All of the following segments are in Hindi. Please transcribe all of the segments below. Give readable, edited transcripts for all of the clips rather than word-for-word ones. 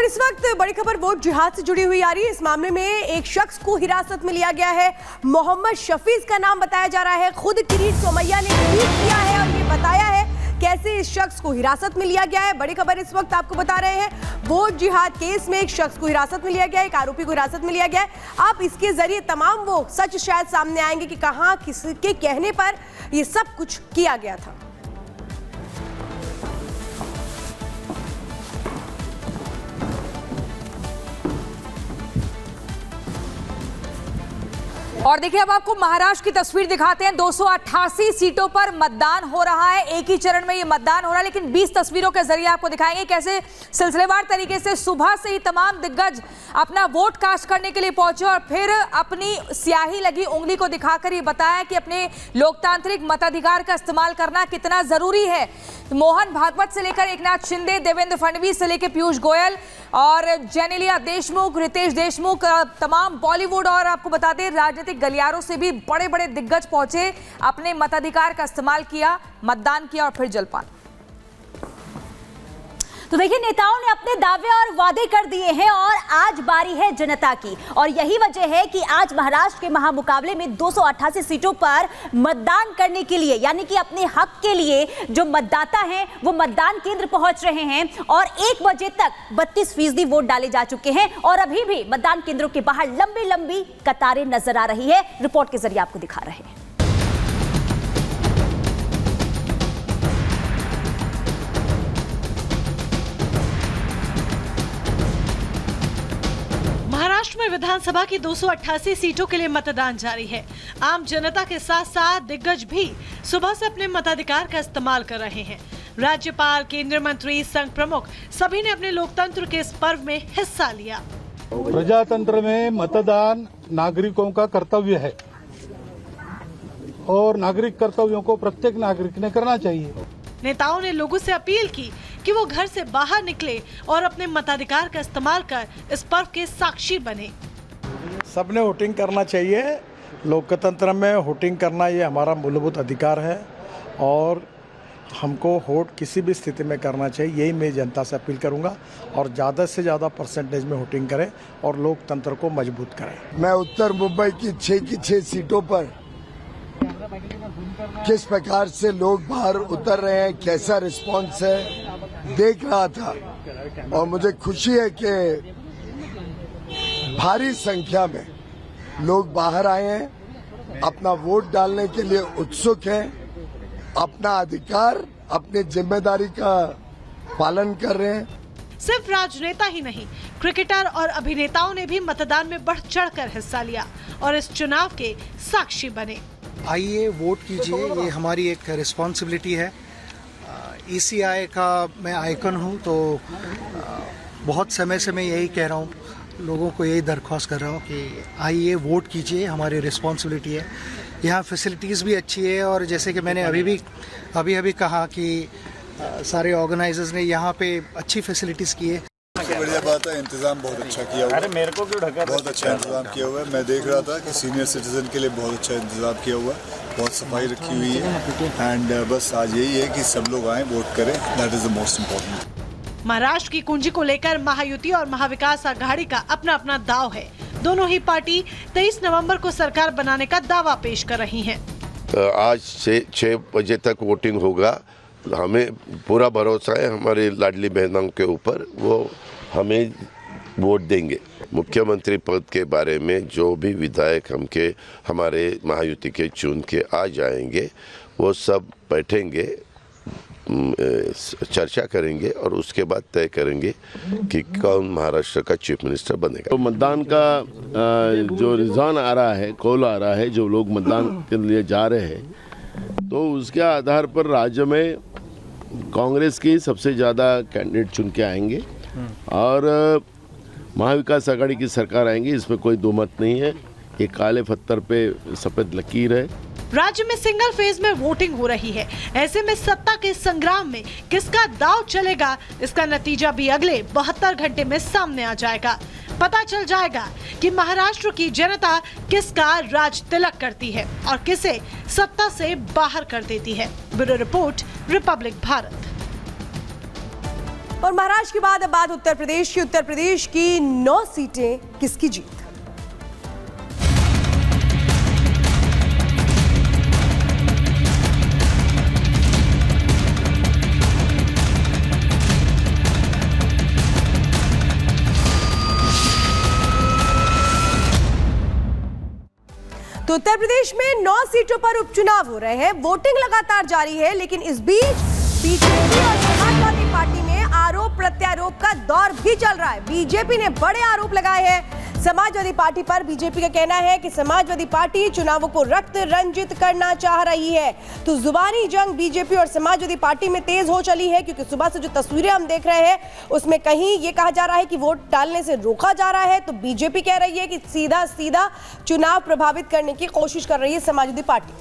और इस वक्त बड़ी खबर वोट जिहाद से जुड़ी हुई आ रही है। इस मामले में एक शख्स को हिरासत में लिया गया है। मोहम्मद शफीज का नाम बताया जा रहा है। खुद किरीट सोमैया ने ट्वीट किया है और ये बताया है कैसे इस शख्स को हिरासत में लिया गया है। बड़ी खबर इस वक्त आपको बता रहे हैं, वोट जिहाद केस में एक शख्स को हिरासत में लिया गया है, एक आरोपी को हिरासत में लिया गया है। आप इसके जरिए तमाम वो सच शायद सामने आएंगे कि कहां किसके कहने पर ये सब कुछ किया गया था। और देखिए अब आपको महाराष्ट्र की तस्वीर दिखाते हैं। 288 सीटों पर मतदान हो रहा है, एक ही चरण में ये मतदान हो रहा है, लेकिन 20 तस्वीरों के जरिए आपको दिखाएंगे कैसे सिलसिलेवार तरीके से सुबह से ही तमाम दिग्गज अपना वोट कास्ट करने के लिए पहुंचे और फिर अपनी स्याही लगी उंगली को दिखाकर ये बताया कि अपने लोकतांत्रिक मताधिकार का इस्तेमाल करना कितना जरूरी है। मोहन भागवत से लेकर एकनाथ शिंदे, देवेंद्र फडणवीस से लेकर पीयूष गोयल और जेनेलिया देशमुख, रितेश देशमुख, तमाम बॉलीवुड और आपको बता दें राजनीतिक गलियारों से भी बड़े बड़े दिग्गज पहुंचे, अपने मताधिकार का इस्तेमाल किया, मतदान किया और फिर जलपान। तो देखिए नेताओं ने अपने दावे और वादे कर दिए हैं और आज बारी है जनता की। और यही वजह है कि आज महाराष्ट्र के महामुकाबले में 288 सीटों पर मतदान करने के लिए, यानी कि अपने हक के लिए जो मतदाता हैं वो मतदान केंद्र पहुंच रहे हैं और 1 बजे तक 32% वोट डाले जा चुके हैं और अभी भी मतदान केंद्रों के बाहर लंबी लंबी कतारें नजर आ रही है। रिपोर्ट के जरिए आपको दिखा रहे हैं। महाराष्ट्र में विधानसभा की 288 सीटों के लिए मतदान जारी है। आम जनता के साथ साथ दिग्गज भी सुबह से अपने मताधिकार का इस्तेमाल कर रहे हैं। राज्यपाल, केंद्रीय मंत्री, संघ प्रमुख सभी ने अपने लोकतंत्र के इस पर्व में हिस्सा लिया। प्रजातंत्र में मतदान नागरिकों का कर्तव्य है और नागरिक कर्तव्यों को प्रत्येक नागरिक ने करना चाहिए। नेताओं ने लोगों से अपील की कि वो घर से बाहर निकले और अपने मताधिकार का इस्तेमाल कर इस पर्व के साक्षी बने। सबने वोटिंग करना चाहिए। लोकतंत्र में वोटिंग करना ये हमारा मूलभूत अधिकार है और हमको वोट किसी भी स्थिति में करना चाहिए। यही मैं जनता से अपील करूंगा और ज़्यादा से ज़्यादा परसेंटेज में वोटिंग करें और लोकतंत्र को मजबूत करें। मैं उत्तर मुंबई की 6 की 6 सीटों पर किस प्रकार से लोग बाहर उतर रहे हैं, कैसा रिस्पांस है, देख रहा था और मुझे खुशी है कि भारी संख्या में लोग बाहर आए हैं, अपना वोट डालने के लिए उत्सुक हैं, अपना अधिकार, अपनी जिम्मेदारी का पालन कर रहे हैं। सिर्फ राजनेता ही नहीं, क्रिकेटर और अभिनेताओं ने भी मतदान में बढ़ चढ़कर हिस्सा लिया और इस चुनाव के साक्षी बने। आइए वोट कीजिए, ये हमारी एक रिस्पॉन्सिबिलिटी है। ECI का मैं आइकन हूँ तो बहुत समय से मैं यही कह रहा हूँ, लोगों को यही दरख्वास्त कर रहा हूँ कि आइए वोट कीजिए, हमारी रिस्पॉन्सिबिलिटी है। यहाँ फैसिलिटीज़ भी अच्छी है और जैसे कि मैंने अभी कहा कि सारे ऑर्गेनाइजर्स ने यहाँ पे अच्छी फैसिलिटीज़ की है। बढ़िया बात है, इंतजाम बहुत अच्छा किया हुआ है। मेरे को क्यों ढका? बहुत अच्छा इंतजाम किया हुआ है। मैं देख रहा था कि सीनियर सिटीजन के लिए बहुत अच्छा इंतजाम किया हुआ है, बहुत सफाई रखी हुई है एंड बस आज यही है कि सब लोग आए वोट करें, that is the most important. Maharashtra की कुंजी को लेकर महायुति और महाविकास आघाड़ी का अपना अपना दाव है। दोनों ही पार्टी 23 नवंबर को सरकार बनाने का दावा पेश कर रही हैं। आज से 6 बजे तक वोटिंग होगा। हमें पूरा भरोसा है हमारी लाडली बहनों के ऊपर, वो हमें वोट देंगे। मुख्यमंत्री पद के बारे में जो भी विधायक हमारे महायुति के चुन के आ जाएंगे, वो सब बैठेंगे, चर्चा करेंगे और उसके बाद तय करेंगे कि कौन महाराष्ट्र का चीफ मिनिस्टर बनेगा। तो मतदान का जो रुझान आ रहा है, कॉल आ रहा है, जो लोग मतदान के लिए जा रहे हैं, तो उसके आधार पर राज्य में कांग्रेस की सबसे ज़्यादा कैंडिडेट चुन के आएंगे और महाविकास आघाड़ी की सरकार आएंगी, इसमें कोई दो मत नहीं है। ये काले पत्थर पे सफेद लकीर है। राज्य में सिंगल फेज में वोटिंग हो रही है। ऐसे में सत्ता के संग्राम में किसका दांव चलेगा, इसका नतीजा भी अगले 72 घंटे में सामने आ जाएगा। पता चल जाएगा कि महाराष्ट्र की जनता किसका राज तिलक करती है और किसे सत्ता से बाहर कर देती है। Bureau report, Republic Bharat. और महाराष्ट्र के बाद अब बात उत्तर प्रदेश की। उत्तर प्रदेश की 9 सीटें किसकी जीत? तो उत्तर प्रदेश में 9 सीटों पर उपचुनाव हो रहे हैं। वोटिंग लगातार जारी है, लेकिन इस बीच बीजेपी और समाजवादी पार्टी में आरोप प्रत्यारोप का दौर भी चल रहा है। बीजेपी ने बड़े आरोप लगाए हैं समाजवादी पार्टी पर। बीजेपी का कहना है कि समाजवादी पार्टी चुनावों को रक्त रंजित करना चाह रही है। तो जुबानी जंग बीजेपी और समाजवादी पार्टी में तेज हो चली है, क्योंकि सुबह से जो तस्वीरें हम देख रहे हैं उसमें कहीं ये कहा जा रहा है कि वोट डालने से रोका जा रहा है, तो बीजेपी कह रही है कि सीधा सीधा चुनाव प्रभावित करने की कोशिश कर रही है समाजवादी पार्टी।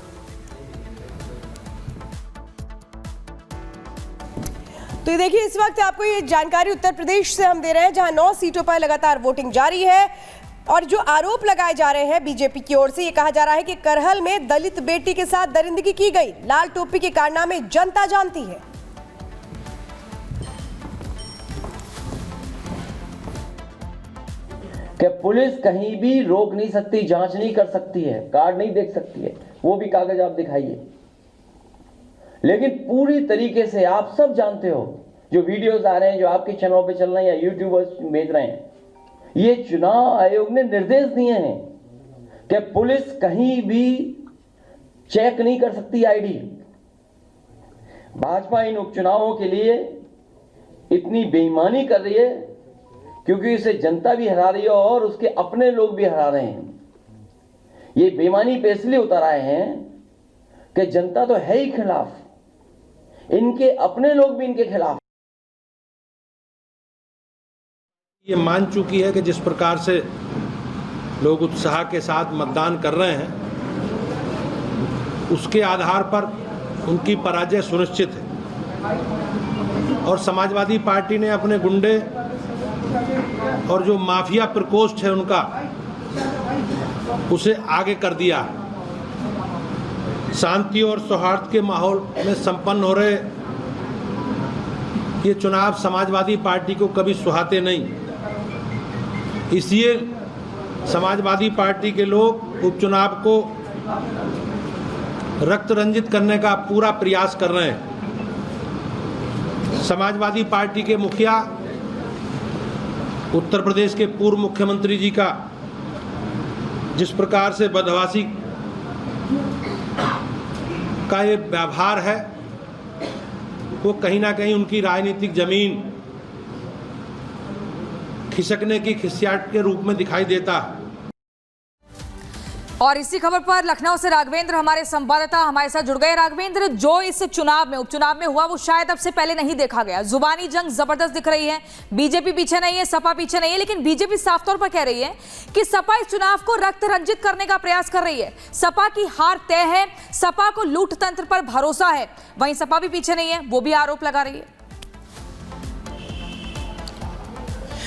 तो देखिए, इस वक्त आपको ये जानकारी उत्तर प्रदेश से हम दे रहे हैं, जहां 9 सीटों पर लगातार वोटिंग जारी है। और जो आरोप लगाए जा रहे हैं बीजेपी की ओर से, ये कहा जा रहा है कि करहल में दलित बेटी के साथ दरिंदगी की गई। लाल टोपी के कारनामे जनता जानती है। कि पुलिस कहीं भी रोक नहीं सकती, जांच नहीं कर सकती है, कार्ड नहीं देख सकती है, वो भी कागज आप दिखाइए। लेकिन पूरी तरीके से आप सब जानते हो, जो वीडियोस आ रहे हैं, जो आपके चैनलों पे चल रहे हैं या यूट्यूबर्स भेज रहे हैं, ये चुनाव आयोग ने निर्देश दिए हैं कि पुलिस कहीं भी चेक नहीं कर सकती आईडी। भाजपा इन उपचुनावों के लिए इतनी बेईमानी कर रही है क्योंकि इसे जनता भी हरा रही है और उसके अपने लोग भी हरा रहे हैं। ये बेईमानी पे इसलिए उतर आए हैं कि जनता तो है ही खिलाफ, इनके अपने लोग भी इनके खिलाफ। ये मान चुकी है कि जिस प्रकार से लोग उत्साह के साथ मतदान कर रहे हैं, उसके आधार पर उनकी पराजय सुनिश्चित है। और समाजवादी पार्टी ने अपने गुंडे और जो माफिया प्रकोष्ठ है उनका, उसे आगे कर दिया। शांति और सौहार्द के माहौल में संपन्न हो रहे ये चुनाव समाजवादी पार्टी को कभी सुहाते नहीं। इसलिए समाजवादी पार्टी के लोग उपचुनाव को रक्त रंजित करने का पूरा प्रयास कर रहे हैं। समाजवादी पार्टी के मुखिया, उत्तर प्रदेश के पूर्व मुख्यमंत्री जी का जिस प्रकार से बदहवासी का ये व्यवहार है, वो कहीं ना कहीं उनकी राजनीतिक जमीन खिसकने की खिसियाट के रूप में दिखाई देता है। और इसी खबर पर लखनऊ से राघवेंद्र हमारे संवाददाता हमारे साथ जुड़ गए। राघवेंद्र, जो इस चुनाव में उपचुनाव में हुआ वो शायद अब से पहले नहीं देखा गया। जुबानी जंग जबरदस्त दिख रही है। बीजेपी पीछे नहीं है, सपा पीछे नहीं है, लेकिन बीजेपी साफ तौर पर कह रही है कि सपा इस चुनाव को रक्त रंजित करने का प्रयास कर रही है। सपा की हार तय है, सपा को लूट तंत्र पर भरोसा है। वहीं सपा भी पीछे नहीं है, वो भी आरोप लगा रही है।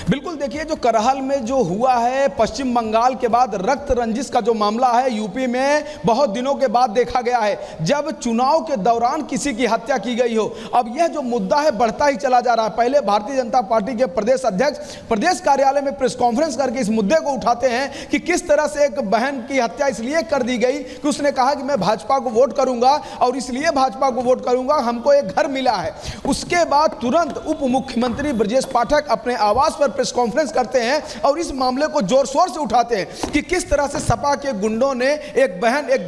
बिल्कुल, देखिए, जो करहल में जो हुआ है, पश्चिम बंगाल के बाद रक्त रंजिश का जो मामला है, यूपी में बहुत दिनों के बाद देखा गया है, जब चुनाव के दौरान किसी की हत्या की गई हो। अब यह जो मुद्दा है बढ़ता ही चला जा रहा है। पहले भारतीय जनता पार्टी के प्रदेश अध्यक्ष प्रदेश कार्यालय में प्रेस कॉन्फ्रेंस करके इस मुद्दे को उठाते हैं कि किस तरह से एक बहन की हत्या इसलिए कर दी गई कि उसने कहा कि मैं भाजपा को वोट करूंगा और इसलिए भाजपा को वोट करूंगा, हमको एक घर मिला है। उसके बाद तुरंत उप मुख्यमंत्री ब्रजेश पाठक अपने आवास पर प्रेस कॉन्फ्रेंस करते हैं और इस मामले को जोर शोर से उठाते हैं कि किस तरह से सपा के गुंडों ने एक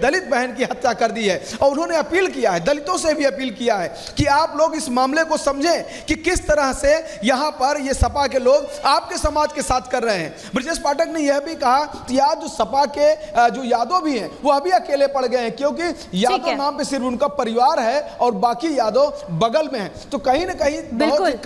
दलित बहन की हत्या कर दी है। और उन्होंने अपील किया है, दलितों से भी अपील किया है कि आप लोग इस मामले को समझें कि किस तरह से यहां पर ये सपा के लोग आपके समाज के साथ कर रहे हैं। ब्रजेश पाठक ने यह भी कहा कि आज जो सपा के जो यादव भी हैं वो अभी अकेले पड़ गए हैं, क्योंकि यादव नाम पे सिर्फ उनका परिवार है और बाकी यादव बगल में है। तो कहीं ना कहीं बहुत